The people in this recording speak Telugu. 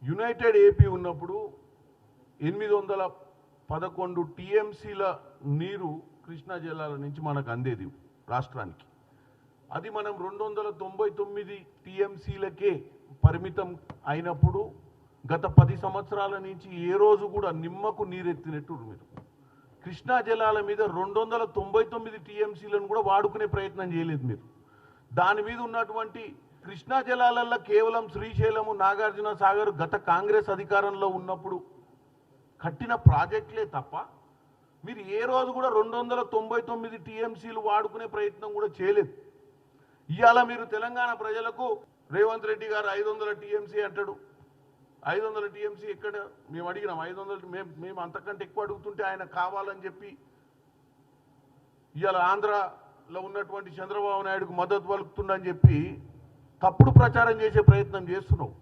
యునైటెడ్ ఏపీ ఉన్నప్పుడు 811 టీఎంసీల నీరు కృష్ణా జిల్లాల నుంచి మనకు అందేది రాష్ట్రానికి. అది మనం 299 టీఎంసీలకే పరిమితం అయినప్పుడు గత 10 సంవత్సరాల నుంచి ఏ రోజు కూడా నిమ్మకు నీరెత్తినట్టు మీరు కృష్ణా జలాల మీద 299 టీఎంసీలను కూడా వాడుకునే ప్రయత్నం చేయలేదు మీరు. దాని మీద ఉన్నటువంటి కృష్ణా జలాలలో కేవలం శ్రీశైలము, నాగార్జున సాగర్ గత కాంగ్రెస్ అధికారంలో ఉన్నప్పుడు కట్టిన ప్రాజెక్టులే తప్ప మీరు ఏ రోజు కూడా 299 టీఎంసీలు వాడుకునే ప్రయత్నం కూడా చేయలేదు. ఇవాళ మీరు తెలంగాణ ప్రజలకు రేవంత్ రెడ్డి గారు 500 టీఎంసీ అంటాడు. 500 టీఎంసీ ఎక్కడ? మేము అడిగినాం 500, మేము అంతకంటే ఎక్కువ అడుగుతుంటే ఆయన కావాలని చెప్పి ఇవాళ ఆంధ్రలో ఉన్నటువంటి చంద్రబాబు నాయుడుకు మద్దతు పలుకుతుందని చెప్పి తప్పుడు ప్రచారం చేసే ప్రయత్నం చేస్తున్నావు.